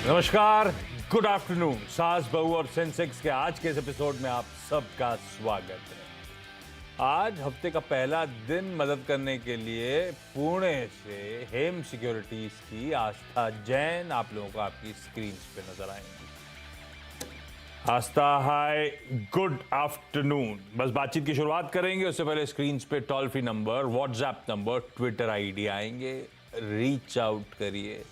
नमस्कार, good afternoon. सास बहू और सेंसेक्स के आज के इस एपिसोड में आप सबका स्वागत है। आज हफ्ते का पहला दिन मदद करने के लिए पुणे से हेम सिक्योरिटीज की आस्था जैन आप लोगों को आपकी स्क्रीन पे नजर आएंगी। आस्था, हाय, गुड आफ्टरनून। बस बातचीत की शुरुआत करेंगे उससे पहले स्क्रीन पे toll free number, WhatsApp number, Twitter ID आएंगे। रीच आउट करिए।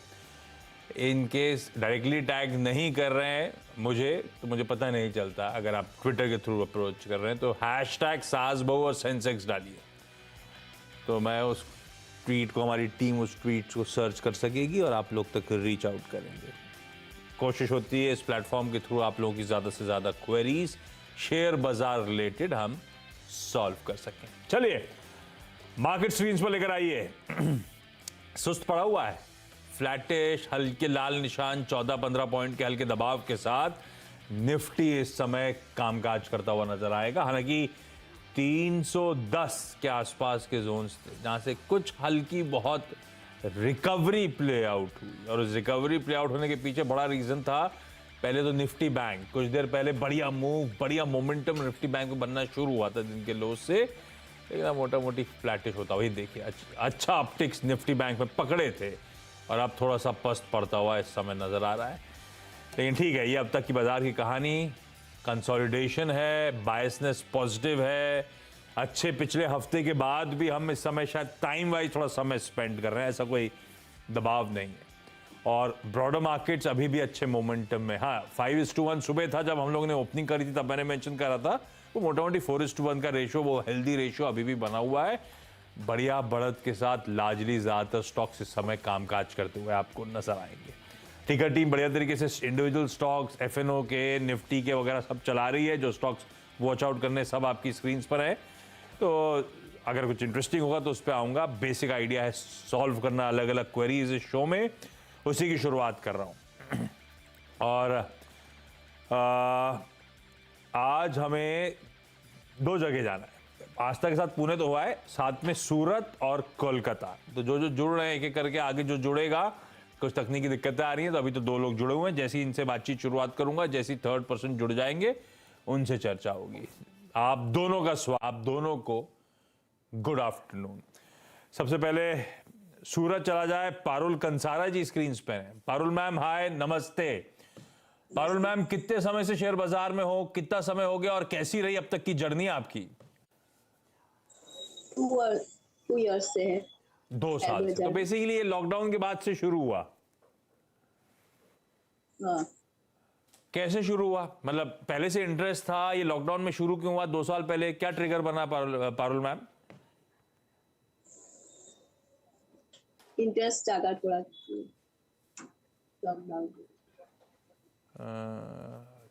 इन केस डायरेक्टली टैग नहीं कर रहे हैं मुझे, तो मुझे पता नहीं चलता। अगर आप ट्विटर के थ्रू अप्रोच कर रहे हैं तो हैशटैग सास बहू और सेंसेक्स डालिए, तो मैं उस ट्वीट को, हमारी टीम उस ट्वीट को सर्च कर सकेगी और आप लोग तक रीच आउट करेंगे। कोशिश होती है इस प्लेटफॉर्म के थ्रू आप लोगों की ज़्यादा से ज़्यादा क्वेरीज शेयर बाजार रिलेटेड हम सॉल्व कर सकें। चलिए मार्केट स्क्रीन पर लेकर आइए। सुस्त पड़ा हुआ है, फ्लैटिश, हल्के लाल निशान, 14-15 पॉइंट के हल्के दबाव के साथ निफ्टी इस समय कामकाज करता हुआ नजर आएगा। हालांकि 310 के आसपास के जोन्स थे जहां से कुछ हल्की बहुत रिकवरी प्ले आउट हुई, और उस रिकवरी प्ले आउट होने के पीछे बड़ा रीजन था। पहले तो निफ्टी बैंक कुछ देर पहले बढ़िया मूव, बढ़िया मोमेंटम निफ्टी बैंक में बनना शुरू हुआ था दिन के लो से, लेकिन मोटा मोटी फ्लैटिश होता हुआ देखिए अच्छा अपटिक्स निफ्टी बैंक में पकड़े थे और अब थोड़ा सा पस्त पड़ता हुआ इस समय नजर आ रहा है। लेकिन ठीक है, ये अब तक की बाजार की कहानी। कंसोलिडेशन है, बायसनेस पॉजिटिव है। अच्छे पिछले हफ्ते के बाद भी हम इस समय शायद टाइम वाइज थोड़ा समय स्पेंड कर रहे हैं, ऐसा कोई दबाव नहीं है। और ब्रॉडर मार्केट्स अभी भी अच्छे मोमेंटम में। हाँ, 5:1 सुबह था जब हम लोगों ने ओपनिंग करी थी, तब मैंने मेंशन करा था वो मोटा मोटी 4:1 का रेशो, वो हेल्दी रेशो अभी भी बना हुआ है। बढ़िया बढ़त के साथ लार्जली ज्यादातर स्टॉक्स इस समय कामकाज करते हुए आपको नजर आएंगे। टिकर टीम बढ़िया तरीके से इंडिविजुअल स्टॉक्स, एफएनओ के, निफ्टी के वगैरह सब चला रही है। जो स्टॉक्स वॉच आउट करने सब आपकी स्क्रीन पर है, तो अगर कुछ इंटरेस्टिंग होगा तो उस पर आऊंगा। बेसिक आइडिया है सॉल्व करना अलग अलग क्वेरीज इस शो में, उसी की शुरुआत कर रहा हूं। और आज हमें 2 जगह जाना है। आस्था के साथ पुणे तो हुआ है, साथ में सूरत और कोलकाता। तो जो जो जुड़ रहे हैं एक एक करके, आगे जो जुड़ेगा, कुछ तकनीकी दिक्कतें आ रही हैं तो अभी तो 2 लोग जुड़े हुए हैं। जैसी इनसे बातचीत शुरुआत करूंगा, जैसी थर्ड पर्सन जुड़ जाएंगे उनसे चर्चा होगी। आप दोनों को गुड आफ्टरनून। सबसे पहले सूरत चला जाए, पारुल कंसारा जी स्क्रीन पे हैं। पारुल मैम, हाय, नमस्ते। पारुल मैम, कितने समय से शेयर बाजार में हो, कितना समय हो गया और कैसी रही अब तक की जर्नी आपकी? 2 इयर्स से है। 2 साल से। तो बेसिकली ये लॉकडाउन के बाद से शुरू हुआ। हाँ। कैसे शुरू हुआ? मतलब पहले से इंटरेस्ट था, ये लॉकडाउन में शुरू क्यों हुआ 2 साल पहले? क्या ट्रिगर बना पारुल मैम? इंटरेस्ट जागा थोड़ा लॉकडाउन।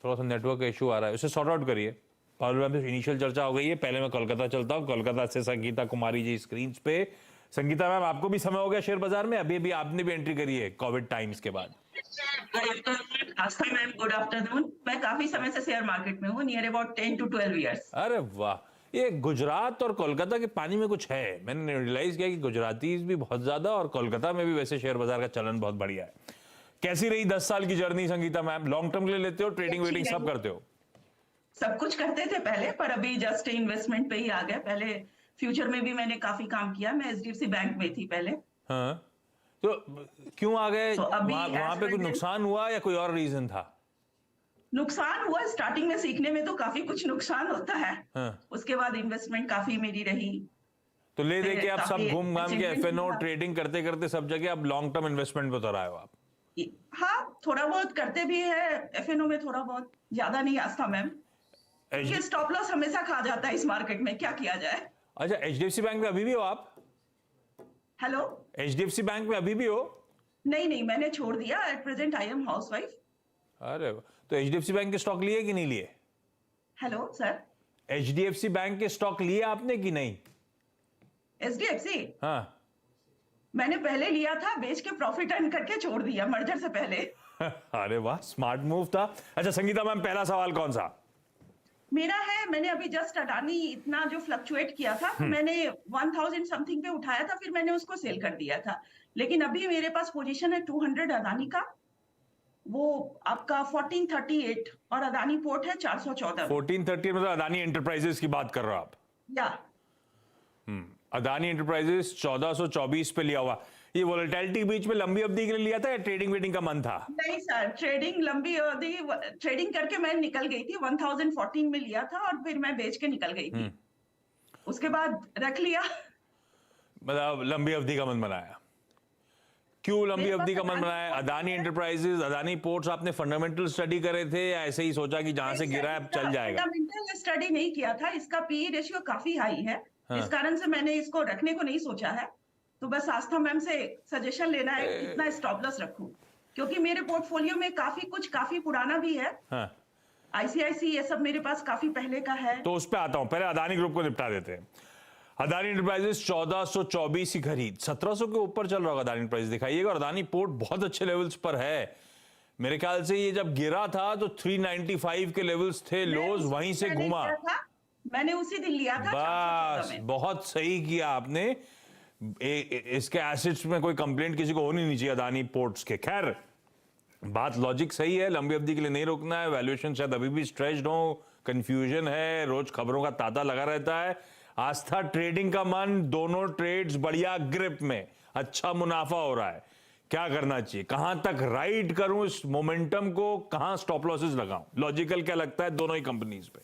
थोड़ा सा नेटवर्क का इशू आ रहा है, उसे सॉर्ट आउट करिए। पारुल मैम से इनिशियल चर्चा हो गई है। पहले मैं कोलकाता चलता हूँ, कोलकाता से संगीता कुमारी जी स्क्रीन पे। संगीता मैम, आपको भी समय हो गया शेयर बाजार में? अभी आपने भी एंट्री करी है कोविड टाइम्स के बाद। आस्था मैम, गुड आफ्टरनून। मैं काफी समय से शेयर मार्केट में हूँ, नियर अबाउट 10 to 12 इयर्स। अरे वाह, ये गुजरात और कोलकाता के पानी में कुछ है। मैंने रियलाइज किया कि गुजरातीज भी बहुत ज्यादा, और कोलकाता में भी वैसे शेयर बाजार का चलन बहुत बढ़िया है। कैसी रही 10 साल की journey Sangeeta ma'am? Long term के लिए लेते हो, ट्रेडिंग वेडिंग सब करते हो? सब कुछ करते थे पहले, पर अभी जस्ट इन्वेस्टमेंट पे ही आ गए। पहले फ्यूचर में भी मैंने काफी काम किया। मैं एचडीएफसी बैंक में थी पहले। हाँ, तो क्यों आ गए? तो अभी वहां पे कुछ नुकसान हुआ या कोई और रीजन था? नुकसान हुआ स्टार्टिंग में, सीखने में तो काफी कुछ नुकसान होता है। हाँ। उसके बाद इन्वेस्टमेंट काफी मेरी रही। तो ले दे के आप सब घूम घाम के एफएनओ ट्रेडिंग करते करते सब जगह अब लॉन्ग टर्म इन्वेस्टमेंट पे उतर आए हो आप? हाँ, थोड़ा बहुत करते भी है एफएनओ में, थोड़ा बहुत, ज्यादा नहीं आस्था मैम। ये स्टॉप लॉस हमेशा खा जाता है इस मार्केट में, क्या किया जाए। अच्छा, एचडीएफसी बैंक में अभी भी हो आप? हेलो, एचडीएफसी बैंक में अभी भी हो? नहीं, मैंने छोड़ दिया। At present I am housewife. अरे, तो एचडीएफसी बैंक के स्टॉक लिए कि नहीं लिए? हेलो सर, एचडीएफसी बैंक के स्टॉक लिए आपने कि नहीं? एचडीएफसी? हाँ। मैंने पहले लिया था, बेच के प्रॉफिट अर्न करके छोड़ दिया मर्जर से पहले। अरे वाह, स्मार्ट मूव था। अच्छा संगीता मैम, पहला सवाल कौन सा? मेरा है, मैंने अभी जस्ट अडानी इतना जो फ्लक्चुएट किया था, तो मैंने 1000 समथिंग पे उठाया था, फिर मैंने उसको सेल कर दिया था। लेकिन अभी मेरे पास पोजीशन है 200 अडानी का। वो आपका 1438 और अदानी पोर्ट है 414 में। 1430 मतलब अदानी एंटरप्राइजेस की बात कर रहे हो आप? या अदानी एंटरप्राइजेस 1424 पे लिया हुआ। ये वोलेटिलिटी बीच में लंबी अवधि के लिए लिया था या ट्रेडिंग वेडिंग का मन था? नहीं सर, ट्रेडिंग लंबी अवधि, ट्रेडिंग करके मैं निकल गई थी। 1014 में लिया था और फिर मैं बेच के निकल गई थी। उसके बाद रख लिया। मतलब लंबी अवधि का मन बनाया। क्यों लंबी अवधि का मन बनाया? अदानी एंटरप्राइजेस, अदानी पोर्ट्स आपने फंडामेंटल स्टडी करे थे या ऐसे ही सोचा कि जहां से गिरा है अब चल जाएगा? फंडामेंटल स्टडी नहीं किया था। इसका पीई रेशियो काफी हाई है। इस कारण से मैंने इसको रखने को नहीं सोचा है। तो बस आस्था मैम से सजेशन लेना है कितना स्टॉप लॉस रखूं, क्योंकि मेरे पोर्टफोलियो में काफी पुराना भी है। आईसीआईसी ये सब मेरे पास काफी पहले का है। तो उस पे आता हूं, पहले अदानी ग्रुप को निपटा देते हैं। अदानी एंटरप्राइजेस 1424 की खरीद, 1700 के ऊपर चल रहा होगा अदानी एंटरप्राइजेस, दिखाइएगा। और अदानी पोर्ट बहुत अच्छे लेवल्स पर है। मेरे ख्याल से ये जब गिरा था तो 395 के लेवल्स थे लोज, वहीं से घुमा। मैंने उसी दिन लिया था। बस बहुत सही किया आपने। इसके एसेट्स में कोई कंप्लेंट किसी को होनी नहीं चाहिए अदानी पोर्ट्स के। खैर, बात लॉजिक सही है, लंबी अवधि के लिए नहीं रोकना है। वैल्यूएशन शायद अभी भी स्ट्रेच्ड हो, कंफ्यूजन है, रोज खबरों का तांता लगा रहता है। आस्था ट्रेडिंग का मन, दोनों ट्रेड्स बढ़िया ग्रिप में, अच्छा मुनाफा हो रहा है। क्या करना चाहिए, कहां तक राइड करूं इस मोमेंटम को, कहां स्टॉप लॉसेस लगाऊं? लॉजिकल क्या लगता है दोनों ही कंपनीज पे?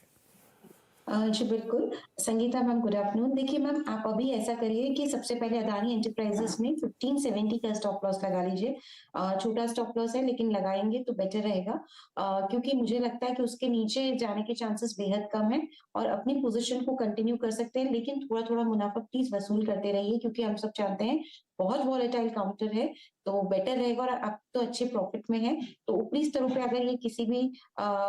जी बिल्कुल। Sangeeta ma'am, good afternoon. देखिए मैम, आप अभी ऐसा करिए कि सबसे पहले अदानी एंटरप्राइजेस में 1570 का स्टॉप लॉस लगा लीजिए। छोटा स्टॉप लॉस है लेकिन लगाएंगे तो बेटर रहेगा, क्योंकि मुझे लगता है कि उसके नीचे जाने के चांसेस बेहद कम है। और अपनी पोजीशन को कंटिन्यू कर सकते हैं, लेकिन थोड़ा थोड़ा मुनाफा प्लीज वसूल करते रहिए, क्योंकि हम सब जानते हैं बहुत वॉलेटाइल काउंटर है, तो बेटर रहेगा। और आप तो अच्छे प्रॉफिट में है, तो ऊपरी स्तरों पे अगर ये किसी भी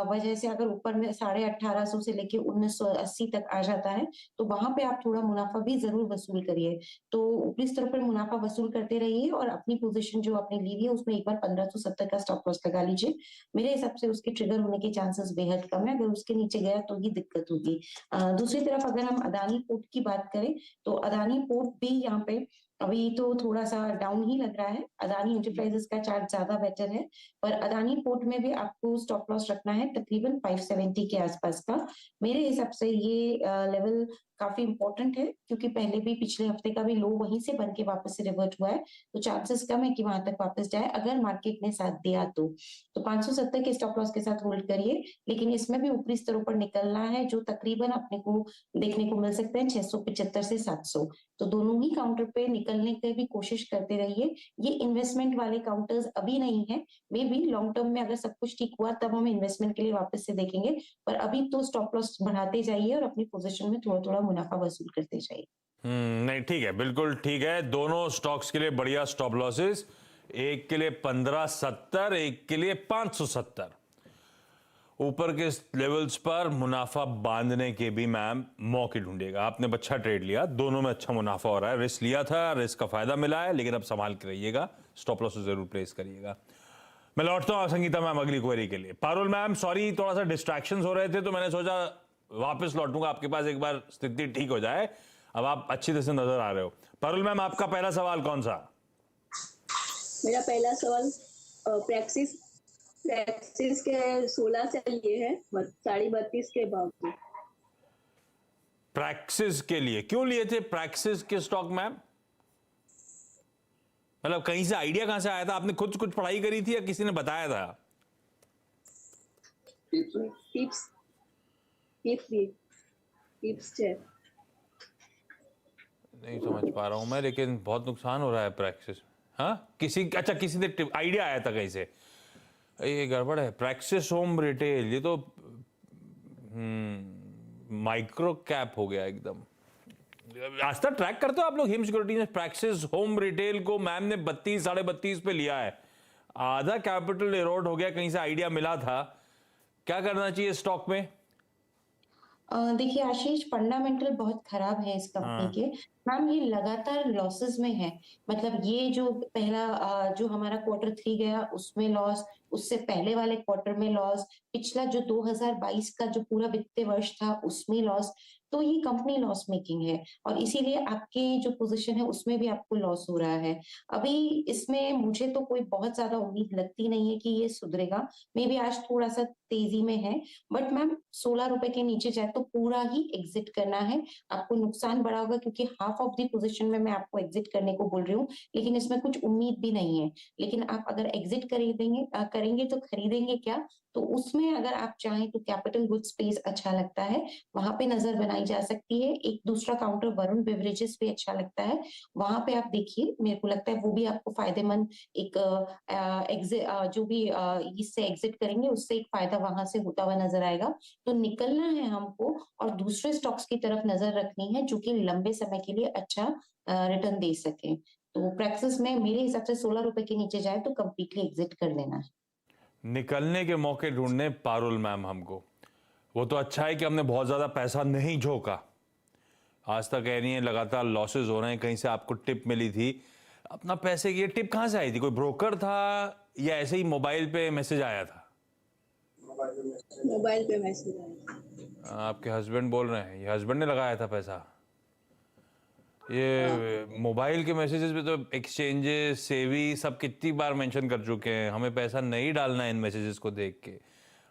वजह से अगर ऊपर में 1850 से लेके 1980 तक आ जाता है, तो वहां पे आप थोड़ा मुनाफा भी जरूर वसूल करिए। तो ऊपरी स्तरों पर मुनाफा वसूल करते रहिए और अपनी पोजीशन जो आपने ली है उसमें एक बार 1570 का स्टॉप लॉस लगा लीजिए। मेरे हिसाब से उसके ट्रिगर होने के चांसेस बेहद कम है। अगर उसके नीचे गया तो ही दिक्कत होगी। दूसरी तरफ अगर हम अदानी पोर्ट की बात करें, तो अदानी पोर्ट भी यहाँ पे अभी तो थोड़ा सा डाउन ही लग रहा है। अदानी एंटरप्राइजेस का चार्ट ज्यादा बेटर है, पर अदानी पोर्ट में भी आपको स्टॉप लॉस रखना है तकरीबन 570 के आसपास का। मेरे हिसाब से ये लेवल काफी इंपॉर्टेंट है, क्योंकि पहले भी पिछले हफ्ते का भी लो वहीं से बन के वापस से रिवर्ट हुआ है, तो चांसेस कम है कि वहां तक वापस जाए अगर मार्केट ने साथ दिया तो। 570 के स्टॉप लॉस के साथ होल्ड करिए, लेकिन इसमें भी ऊपरी स्तरों पर निकलना है, जो तकरीबन अपने को देखने को मिल सकते हैं 675 से 700। तो दोनों ही काउंटर पे निकलने की भी कोशिश करते रहिए। ये इन्वेस्टमेंट वाले काउंटर्स अभी नहीं है, मे बी लॉन्ग टर्म में अगर सब कुछ ठीक हुआ तब हम इन्वेस्टमेंट के लिए वापस से देखेंगे, पर अभी तो स्टॉप लॉस बढ़ाते जाइए और अपनी पोजीशन में थोड़ा थोड़ा मुनाफा वसूल करते जाइए। नहीं ठीक है, बिल्कुल ठीक है। दोनों स्टॉक्स के लिए बढ़िया स्टॉप लॉसेस, एक के लिए 1570, एक के लिए 570। ऊपर के लेवल्स पर मुनाफा बांधने के भी मैम मौके ढूंढेगा। आपने अच्छा ट्रेड लिया, दोनों में अच्छा मुनाफा हो रहा है। रिस्क लिया था, रिस्क का फायदा मिला है, लेकिन अब संभाल के रहिएगा, स्टॉप लॉस जरूर प्लेस करिएगा। मैं लौटता हूं संगीता मैम अगली क्वेरी के लिए। पारुल मैम, सॉरी थोड़ा सा डिस्ट्रैक्शंस हो रहे थे, तो मैंने सोचा वापस लौटूंगा आपके पास, एक बार स्थिति ठीक हो जाए। अब आप अच्छी तरह से नजर आ रहे हो। पारुल मैम, आपका पहला सवाल कौन सा? मेरा पहला सवाल प्रैक्सिस के 16 से लिए है 32.5 के भाव पे। प्रैक्सिस के लिए क्यों लिए थे प्रैक्सिस के स्टॉक मैम? मतलब कहीं से आइडिया कहां से आया था? आपने खुद कुछ पढ़ाई करी थी या किसी ने बताया था? टिप्स है। नहीं समझ पा रहा हूं मैं, लेकिन बहुत नुकसान हो रहा है प्रैक्सिस। हाँ, किसी ने आइडिया आया था कहीं से? ये गड़बड़ है। प्रैक्सिस होम रिटेल, ये तो माइक्रो कैप हो गया एकदम। आज तक ट्रैक करते हो आप लोग हिम सिक्योरिटीज में? प्रैक्सिस होम रिटेल को मैम ने 32, 32.5 पे लिया है, आधा कैपिटल एरोड हो गया, कहीं से आइडिया मिला था। क्या करना चाहिए स्टॉक में? देखिए आशीष, फंडामेंटल बहुत खराब है इस कंपनी के। मैम ये लगातार लॉसेस में है। मतलब ये जो पहला जो हमारा Q3 गया उसमें लॉस, उससे पहले वाले क्वार्टर में लॉस, पिछला जो 2022 का जो पूरा वित्तीय वर्ष था उसमें लॉस। तो ये कंपनी लॉस मेकिंग है और इसीलिए आपकी जो पोजीशन है उसमें भी आपको लॉस हो रहा है। अभी इसमें मुझे तो कोई बहुत ज्यादा उम्मीद लगती नहीं है कि ये सुधरेगा। मे बी आज थोड़ा सा तेजी में है, बट मैम 16 रुपए के नीचे जाए तो पूरा ही एग्जिट करना है। आपको नुकसान बड़ा होगा क्योंकि हाफ ऑफ द पोजीशन में मैं आपको एग्जिट करने को बोल रही हूँ, लेकिन इसमें कुछ उम्मीद भी नहीं है। लेकिन आप अगर एग्जिट करेंगे तो खरीदेंगे क्या? तो उसमें अगर आप चाहें तो कैपिटल गुड स्पेस अच्छा लगता है, वहां पे नजर बनाई जा सकती है। एक दूसरा काउंटर वरुण बेवरेजेस भी अच्छा लगता है, वहां पे आप देखिए, मेरे को लगता है वो भी आपको फायदेमंद एक जो भी इससे एग्जिट करेंगे उससे एक फायदा वहां से होता हुआ नजर आएगा। तो निकलना है हमको और दूसरे स्टॉक्स की तरफ नजर रखनी है जो कि लंबे समय के लिए अच्छा रिटर्न दे सके। तो प्रैक्सिस में मेरे हिसाब से 16 रुपए के नीचे जाए तो कंप्लीटली एग्जिट कर देना है। निकलने के मौके ढूंढने पारुल मैम हमको। वो तो अच्छा है कि हमने बहुत ज्यादा पैसा नहीं झोंका। आज तक कह रही है लगातार लॉसेस हो रहे हैं, कहीं से आपको टिप मिली थी। अपना पैसे की ये टिप कहां से आई थी? कोई ब्रोकर था या ऐसे ही मोबाइल पे मैसेज आया था? मोबाइल पे मैसेज आया। आपके हस्बैंड बोल रहे हैं ये हस्बैंड ने लगाया था पैसा? ये मोबाइल के मैसेजेस पे तो एक्सचेंजेस, सेवी सब कितनी बार मेंशन कर चुके हैं, हमें पैसा नहीं डालना है इन मैसेजेस को देख के।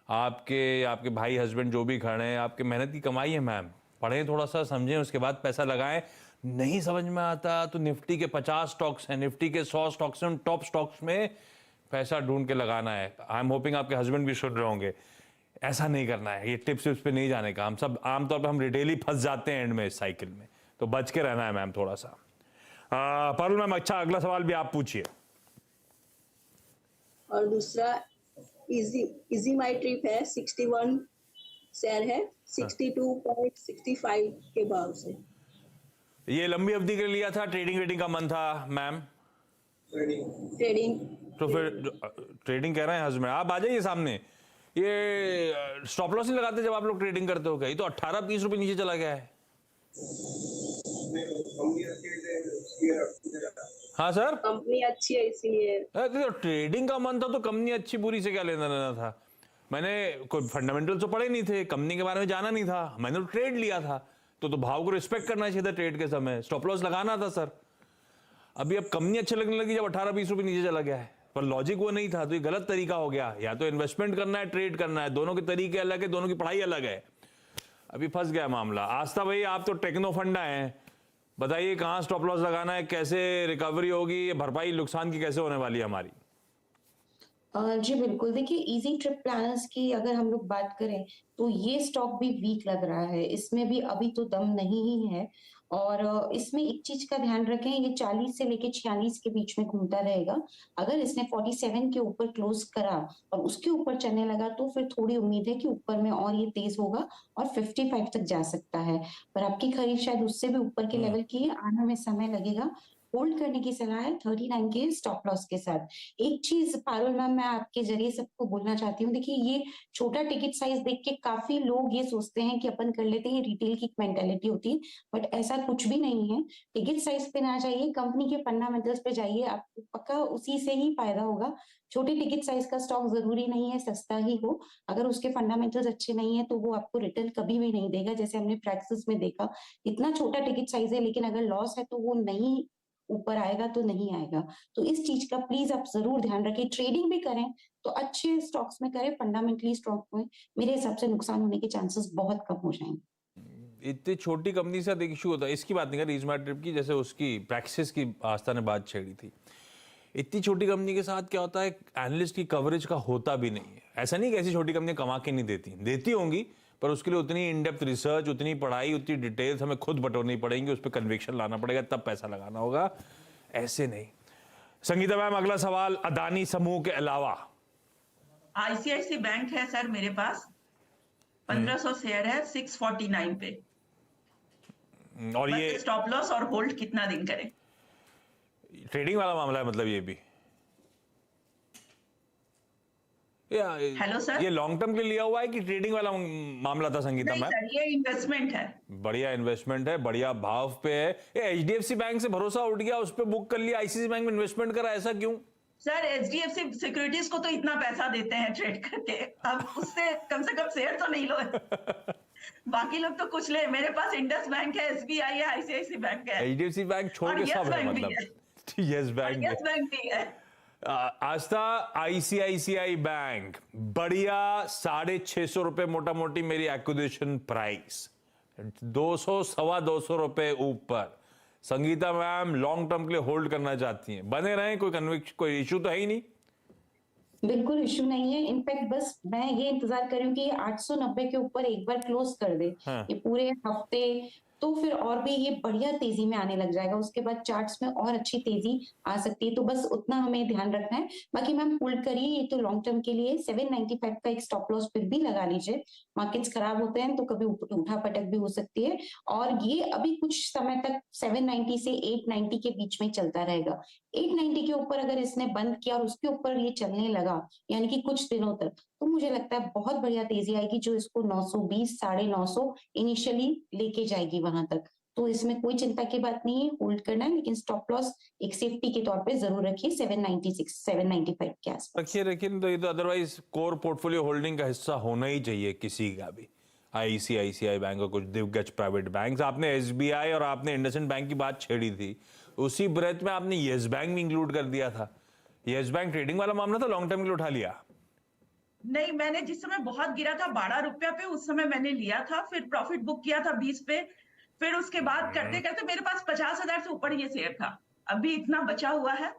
आपके भाई हस्बैंड जो भी खड़े हैं, आपके मेहनत की कमाई है मैम। पढ़ें थोड़ा सा, समझें, उसके बाद पैसा लगाएं। नहीं समझ में आता तो निफ्टी के 50 स्टॉक्स हैं, निफ्टी के 100 स्टॉक्स हैं, उन टॉप स्टॉक्स में पैसा ढूंढ के लगाना है। आई एम होपिंग आपके हस्बैंड भी सुन रहे होंगे। ऐसा नहीं करना है, ये टिप्स पे नहीं जाने का। हम सब आमतौर पर हम रिटेल ही फंस जाते हैं एंड में, इस साइकिल में। तो बच के रहना है मैम थोड़ा सा। पारुल मैम, अच्छा अगला सवाल भी आप पूछिए। और दूसरा इजी माई ट्रिप है, 61 शेयर है, 62.65 के भाव से। ये लंबी अवधि के लिए लिया था, ट्रेडिंग का मन था मैम? ट्रेडिंग। तो फिर ट्रेडिंग कह रहे हैं हस्बैंड, आप आ जाइए सामने। ये स्टॉप लॉस नहीं लगाते जब आप लोग ट्रेडिंग करते हो? कहीं तो 18-20 रुपए नीचे चला गया है। हाँ सर, कंपनी अच्छी है इसीलिए। तो ट्रेडिंग का मन था तो कंपनी अच्छी बुरी से क्या लेना देना था? मैंने कोई फंडामेंटल तो पढ़े नहीं थे, कंपनी के बारे में जाना नहीं था, मैंने तो ट्रेड लिया था। तो भाव को रिस्पेक्ट करना चाहिए था ट्रेड के समय, स्टॉप लॉस लगाना था सर। अभी अब कंपनी अच्छी लगने लगी जब 18-20 रुपए नीचे चला गया है, पर लॉजिक वो नहीं था। तो ये गलत तरीका हो गया। या तो इन्वेस्टमेंट करना है, ट्रेड करना है, दोनों के तरीके अलग है, दोनों की पढ़ाई अलग है। अभी फंस गया मामला। आस्था भाई, आप तो टेक्नो फंडा हैं, बताइए कहाँ स्टॉप लॉस लगाना है, कैसे रिकवरी होगी, ये भरपाई नुकसान की कैसे होने वाली है हमारी? जी बिल्कुल, देखिए इजी ट्रिप प्लानर्स की अगर हम लोग बात करें तो ये स्टॉक भी वीक लग रहा है, इसमें भी अभी तो दम नहीं ही है। और इसमें एक चीज का ध्यान रखें, ये 40 से लेके 46 के बीच में घूमता रहेगा। अगर इसने 47 के ऊपर क्लोज करा और उसके ऊपर चलने लगा तो फिर थोड़ी उम्मीद है कि ऊपर में और ये तेज होगा और 55 तक जा सकता है। पर आपकी खरीद शायद उससे भी ऊपर के लेवल की है, आने में समय लगेगा। होल्ड करने की सलाह है 39 के स्टॉप लॉस के साथ। एक चीज पारुल मैम मैं आपके जरिए सबको बोलना चाहती हूँ, देखिए ये छोटा टिकट साइज देख के काफी लोग ये सोचते हैं कि अपन कर लेते हैं, रिटेल की मेंटालिटी होती है, बट ऐसा कुछ भी नहीं है। टिकट साइज पे ना जाइए, कंपनी के फंडामेंटल्स पे जाइए, आपको पक्का उसी से ही फायदा होगा। छोटे टिकट साइज का स्टॉक जरूरी नहीं है सस्ता ही हो, अगर उसके फंडामेंटल्स अच्छे नहीं है तो वो आपको रिटर्न कभी भी नहीं देगा। जैसे हमने प्रैक्टिस में देखा, इतना छोटा टिकट साइज है लेकिन अगर लॉस है तो वो नहीं ऊपर आएगा तो नहीं आएगा। तो इस चीज का प्लीज आप जरूर ध्यान रखें। ट्रेडिंग भी करें तो अच्छे स्टॉक्स में करें, फंडामेंटली स्टॉक में मेरे हिसाब से नुकसान होने के चांसेस बहुत कम हो जाएंगे। इतनी छोटी कंपनी से एक इशू होता है, इसकी बात नहीं कर रही स्मार्ट ट्रिप की, जैसे उसकी प्रैक्टिस की आस्था ने बात छेड़ी थी। इतनी छोटी कंपनी के साथ क्या होता है, एनालिस्ट की कवरेज का होता भी नहीं है। ऐसा नहीं कि ऐसी छोटी कंपनियां कमा के नहीं देती होंगी, पर उसके लिए उतनी इन डेप्थ रिसर्च, उतनी पढ़ाई, उतनी डिटेल्स हमें खुद बटोरनी पड़ेंगी, उस पर कन्विक्शन लाना पड़ेगा, तब पैसा लगाना होगा, ऐसे नहीं। संगीता मैम, अगला सवाल अदानी समूह के अलावा। आईसीआईसी बैंक है सर मेरे पास, 1500 शेयर है, 649 पे। और ये स्टॉप लॉस और होल्ड कितना दिन करें? ट्रेडिंग वाला मामला है, मतलब ये भी? हेलो सर, ये लॉन्ग टर्म के लिए लिया हुआ है कि ट्रेडिंग वाला मामला था संगीता मैम? सर ये इन्वेस्टमेंट है। बढ़िया इन्वेस्टमेंट है, बढ़िया भाव पे है। ये एचडीएफसी बैंक से भरोसा उठ गया, उस पर बुक कर लिया, आईसीआईसी बैंक में इन्वेस्टमेंट करा, ऐसा क्यों? सर एचडीएफसी सिक्योरिटीज को तो इतना पैसा देते हैं ट्रेड करके, अब उससे कम से कम शेयर तो नहीं लो। बाकी लोग तो कुछ ले, मेरे पास इंडस बैंक है, एसबीआई है, आईसीआईसी बैंक है एचडीएफसी बैंक छोड़ और के यस सब है बैंक भी मतलब। है यस और बैंक यस बैंक भी है। आस्था, आईसीआईसीआई बैंक बढ़िया 650 रुपए मोटा मोटी मेरी एक्विजिशन प्राइस, 200 सवा 200 रुपए ऊपर। संगीता मैम लॉन्ग टर्म के लिए होल्ड करना चाहती हैं, बने रहें, कोई कन्विक्शन कोई इशू तो है ही नहीं। बिल्कुल इश्यू नहीं है। इनफैक्ट बस मैं ये इंतजार कर रही हूँ कि ये 890 के ऊपर एक बार क्लोज कर दे हाँ। ये पूरे हफ्ते, तो फिर और भी ये बढ़िया तेजी में आने लग जाएगा। उसके बाद चार्ट्स में और अच्छी तेजी आ सकती है, तो बस उतना हमें ध्यान रखना है। बाकी मैम होल्ड करिए, ये तो लॉन्ग टर्म के लिए 795 का एक स्टॉप लॉस फिर भी लगा लीजिए। मार्केट्स खराब होते हैं तो कभी उठा पटक भी हो सकती है, और ये अभी कुछ समय तक 790 से 890 के बीच में चलता रहेगा। 890 के ऊपर अगर इसने बंद किया और उसके ऊपर ये चलने लगा, यानी कि कुछ दिनों तक, तो मुझे लगता है बहुत बढ़िया तेजी आएगी, जो इसको 920 950 इनिशियली लेके जाएगी वहां तक। तो इसमें कोई चिंता की बात नहीं है, होल्ड करना है, लेकिन स्टॉप लॉस एक सेफ्टी के तौर पे जरूर रखिए 796 795 के आसपास। रखिए रखिए, तो ये तो अदरवाइज कोर पोर्टफोलियो होल्डिंग का हिस्सा होना ही चाहिए किसी का भी। आईसीआईसीआई बैंक और कुछ दिग्गज प्राइवेट बैंक, आपने एसबीआई और आपने इंडसइंड बैंक की बात छेड़ी थी, उसी ब्रेथ में आपने यस बैंक भी इंक्लूड कर दिया था। यस बैंक ट्रेडिंग वाला मामला था, लॉन्ग टर्म के लिए उठा लिया? नहीं, मैंने जिस समय बहुत गिरा था 12 रुपया पे, उस समय मैंने लिया था, फिर प्रॉफिट बुक किया था 20 पे, फिर उसके बाद करते करते मेरे पास 50,000 से ऊपर ये शेयर था, अभी इतना बचा हुआ है।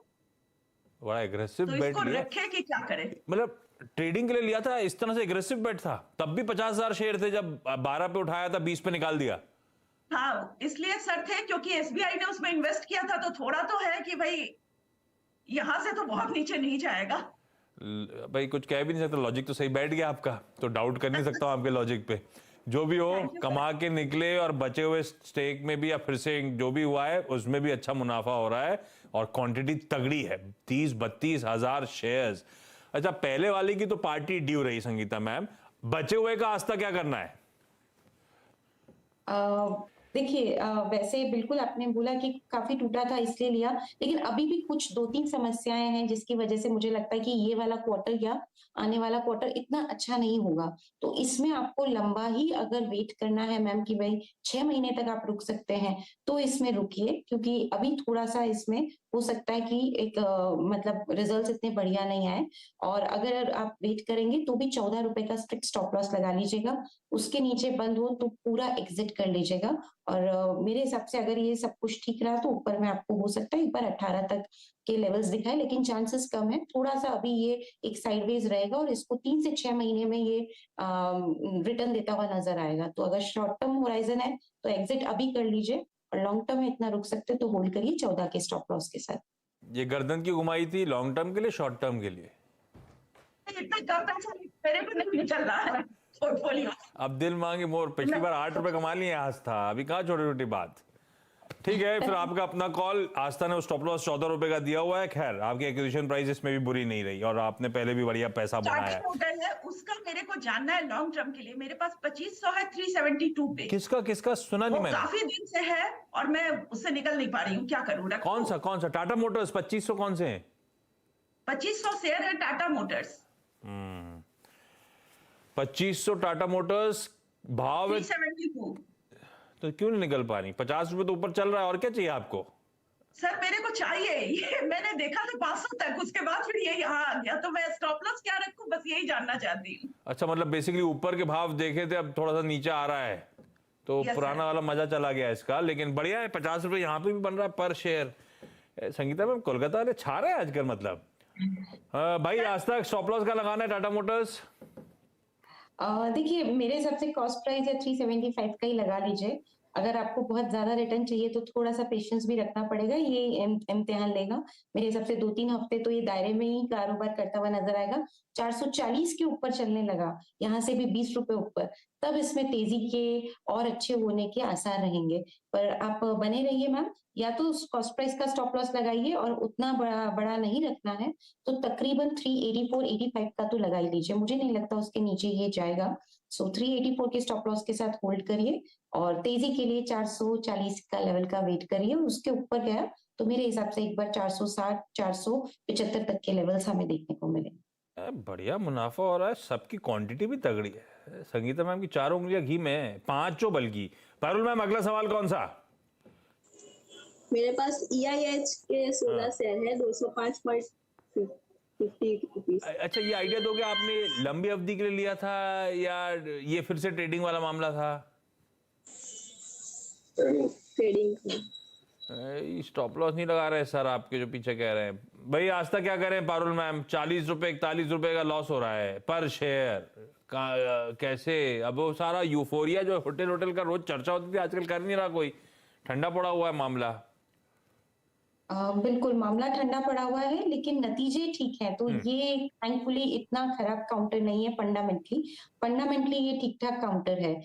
बड़ा एग्रेसिव तो बेट इसको लिया, रखे कि क्या करे। मतलब ट्रेडिंग के लिए लिया था, इस तरह से एग्रेसिव बेट था। तब भी 50,000 शेयर थे, जब 12 पे उठाया था 20 पे निकाल दिया। हाँ, इसलिए सर थे क्योंकि एसबीआई ने उसमें इन्वेस्ट किया था, तो थोड़ा तो है कि भाई यहां से तो बहुत नीचे नहीं जाएगा। भाई कुछ कह भी नहीं सकता, लॉजिक तो सही बैठ गया आपका, तो डाउट कर नहीं सकता हूं आपके लॉजिक पे। जो भी हो, कमा के निकले और बचे हुए स्टेक में भी, या फिर से जो भी हुआ है उसमें भी अच्छा मुनाफा हो रहा है, और क्वांटिटी तगड़ी है, 30-32 हजार शेयर्स। अच्छा, पहले वाले की तो पार्टी ड्यू रही संगीता मैम, बचे हुए का आस्था क्या करना है? देखिए, वैसे बिल्कुल आपने बोला कि काफी टूटा था इसलिए लिया, लेकिन अभी भी कुछ 2-3 समस्याएं हैं जिसकी वजह से मुझे लगता है कि ये वाला क्वार्टर या आने वाला क्वार्टर इतना अच्छा नहीं होगा। तो इसमें आपको लंबा ही अगर वेट करना है मैम कि भाई 6 महीने तक आप रुक सकते हैं, तो इसमें रुकिए, क्योंकि अभी थोड़ा सा इसमें हो सकता है कि एक मतलब रिजल्ट्स इतने बढ़िया नहीं आए। और अगर आप वेट करेंगे तो भी 14 रुपए का स्ट्रिक्ट स्टॉप लॉस लगा लीजिएगा, उसके नीचे बंद हो तो पूरा एग्जिट कर लीजिएगा। और मेरे हिसाब से अगर ये सब कुछ ठीक रहा तो ऊपर में आपको हो सकता है एक बार 18 तक के लेवल्स दिखाए, लेकिन चांसेस कम है। थोड़ा सा अभी ये एक साइडवेज रहेगा और इसको 3 से 6 महीने में ये रिटर्न देता हुआ नजर आएगा। तो अगर शॉर्ट टर्म होराइजन है तो एग्जिट अभी कर लीजिए, और लॉन्ग टर्म में इतना रुक सकते तो होल्ड करिए 14 के स्टॉप लॉस के साथ। ये गर्दन की घुमाई थी लॉन्ग टर्म के लिए, शॉर्ट टर्म के लिए? इतना कम पैसा मेरे को नहीं चल रहा है पोर्टफोलियो। अब दिल मांगे मोर, पिछली बार 8 रुपए कमा लिए आस्था, अभी कहाँ छोटी छोटी बात। ठीक है, फिर आपका अपना कॉल। आस्था ने स्टॉप लॉस 14 रुपए का दिया हुआ है। खैर, आपकी एक्विजिशन प्राइस इसमें भी बुरी नहीं रही, और आपने पहले भी बढ़िया पैसा बनाया है। होटल है उसका मेरे को जानना है लॉन्ग टर्म के लिए, मेरे पास 2500 है 372 पे। किसका किसका सुना नहीं मैंने? काफी दिन से है और मैं उससे निकल नहीं पा रही हूँ, क्या करूँ? कौन सा? टाटा मोटर्स 2500 कौन से हैं? 2500 शेयर है टाटा मोटर्स। 2500 टाटा मोटर्स, भाव है 372। तो क्यों नहीं निकल पा रही? 50 रुपए तो ऊपर चल रहा है, और क्या चाहिए आपको? सर मेरे को चाहिए ये, मैंने देखा था 500 तक, उसके बाद फिर ये यहाँ आ गया, तो मैं स्टॉप लॉस क्या रखूं, बस यही जानना चाहती हूँ। अच्छा, मतलब बेसिकली ऊपर के भाव देखे थे, अब थोड़ा सा नीचे आ रहा है, तो Yes, पुराना वाला मजा चला गया इसका। लेकिन बढ़िया है, 50 रुपए यहाँ पे भी बन रहा है पर शेयर। संगीता मैम कोलकाता वाले छा रहे हैं आजकल, मतलब। भाई आज तक स्टॉप लॉस का लगाना है टाटा मोटर्स? देखिए, मेरे हिसाब से कॉस्ट प्राइस या 375 का ही लगा लीजिए। अगर आपको बहुत ज्यादा रिटर्न चाहिए तो थोड़ा सा पेशेंस भी रखना पड़ेगा, ये इम्तिहान लेगा। मेरे हिसाब से 2-3 हफ्ते तो ये दायरे में ही कारोबार करता हुआ नजर आएगा। 440 के ऊपर चलने लगा, यहाँ से भी 20 रुपए ऊपर, तब इसमें तेजी के और अच्छे होने के आसार रहेंगे। पर आप बने रहिए मैम, या तो कॉस्ट प्राइस का स्टॉप लॉस लगाइए, और उतना बड़ा नहीं रखना है तो तकरीबन 384-85 का तो लगा ही लीजिए। मुझे नहीं लगता उसके नीचे ये जाएगा। सो 384 के स्टॉप लॉस के साथ होल्ड करिए, और तेजी के लिए 440 का लेवल का वेट करिए। उसके ऊपर गया तो मेरे हिसाब से एक बार 460-475 तक के लेवल्स हमें देखने को मिलेंगे। बढ़िया मुनाफा हो रहा है, सबकी क्वांटिटी भी तगड़ी है। संगीता मैम की 4 उंगलियां घी में है, 5 बल्कि। पारुल मैम, अगला सवाल कौन सा? मेरे पास EIH के 16 शेयर है, 205.50 रुपीज। अच्छा, ये आइडिया दोगे आपने लंबी अवधि के लिए लिया था या ये फिर से ट्रेडिंग वाला मामला था? ट्रेडिंग। स्टॉप लॉस नहीं लगा रहे सर आपके जो पीछे कह रहे हैं भाई। आज तक क्या करें पारुल मैम, 40 रुपए 41 रुपए का लॉस हो रहा है पर शेयर कैसे? अब वो सारा यूफोरिया जो होटल का रोज चर्चा होती थी, आजकल कर नहीं रहा कोई, ठंडा पड़ा हुआ है मामला। बिल्कुल मामला ठंडा पड़ा हुआ है, लेकिन नतीजे ठीक है। तो ये थैंकफुली इतना खराब काउंटर नहीं है। फंडामेंटली ये ठीक ठाक काउंटर है।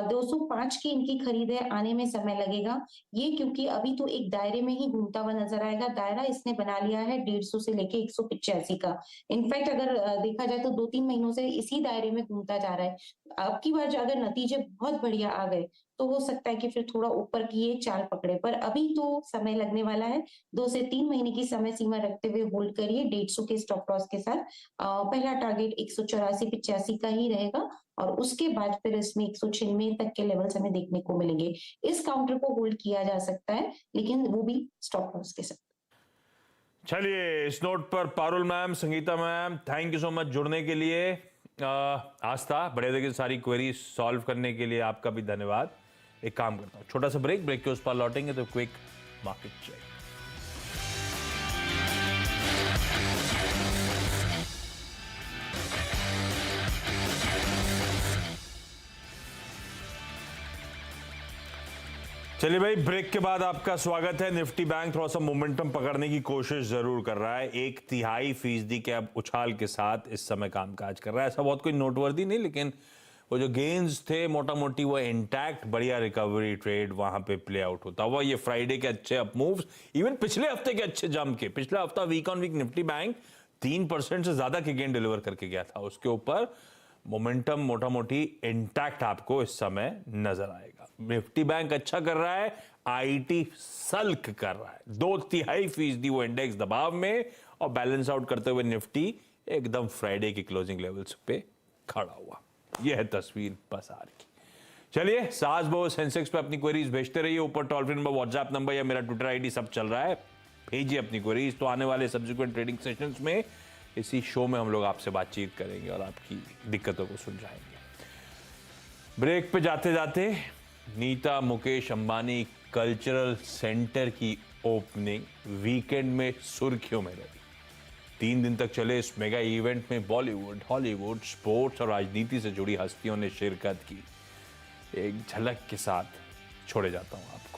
205 की इनकी खरीद है, आने में समय लगेगा ये, क्योंकि अभी तो एक दायरे में ही घूमता हुआ नजर आएगा। दायरा इसने बना लिया है 150 से लेके 185 का। इनफैक्ट अगर देखा जाए तो 2-3 महीनों से इसी दायरे में घूमता जा रहा है। अब की बार अगर नतीजे बहुत बढ़िया आ गए तो हो सकता है कि फिर थोड़ा ऊपर की ये चाल पकड़े, पर अभी तो समय लगने वाला है। 2 से 3 महीने की समय सीमा रखते हुए होल्ड करिए 150 के स्टॉप लॉस के साथ। पहला टारगेट 184-85 का ही रहेगा और उसके बाद फिर इसमें 196 तक के लेवल्स हमें देखने को मिलेंगे। इस काउंटर को होल्ड किया जा सकता है, लेकिन वो भी स्टॉप लॉस के साथ। चलिए, इस नोट पर Parul ma'am, Sangeeta ma'am, thank you so much जुड़ने के लिए। आस्था, बड़े देखिए सारी क्वेरी सॉल्व करने के लिए आपका भी धन्यवाद। एक काम करता हूँ, छोटा सा ब्रेक के उस पर लौटेंगे तो क्विक मार्केट चेक। चलिए भाई, ब्रेक के बाद आपका स्वागत है। निफ्टी बैंक थोड़ा सा मोमेंटम पकड़ने की कोशिश जरूर कर रहा है। 1/3% के अब उछाल के साथ इस समय कामकाज कर रहा है। ऐसा बहुत कोई नोटवर्दी नहीं, लेकिन वो जो गेन्स थे मोटा मोटी वो इंटैक्ट, बढ़िया रिकवरी ट्रेड वहां पे प्ले आउट होता हुआ। ये फ्राइडे के अच्छे अप मूव्स, इवन पिछले हफ्ते के अच्छे जम के, पिछला हफ्ता week on week Nifty bank 3% से ज्यादा के गेन डिलीवर करके गया था। उसके ऊपर मोमेंटम मोटा मोटी इंटैक्ट आपको इस समय नजर आएगा। निफ्टी बैंक अच्छा कर रहा है, आईटी सल्क कर रहा है। 2/3% वो इंडेक्स दबाव में, और बैलेंस आउट करते हुए निफ्टी एकदम फ्राइडे की क्लोजिंग लेवल्स पे खड़ा हुआ। यह है तस्वीर बाजार की। चलिए, साज बो सेंसेक्स पे अपनी क्वेरीज भेजते रहिए। ऊपर toll free number, WhatsApp number या मेरा ट्विटर आईडी सब चल रहा है, भेजिए अपनी क्वेरीज। तो आने वाले सब्सिक्वेंट ट्रेडिंग सेशंस में इसी शो में हम लोग आपसे बातचीत करेंगे और आपकी दिक्कतों को सुलझाएंगे। ब्रेक पे जाते जाते, नीता मुकेश अंबानी कल्चरल सेंटर की ओपनिंग वीकेंड में सुर्खियों में रही। 3 दिन तक चले इस मेगा इवेंट में बॉलीवुड, हॉलीवुड, स्पोर्ट्स और राजनीति से जुड़ी हस्तियों ने शिरकत की। एक झलक के साथ छोड़े जाता हूं आपको।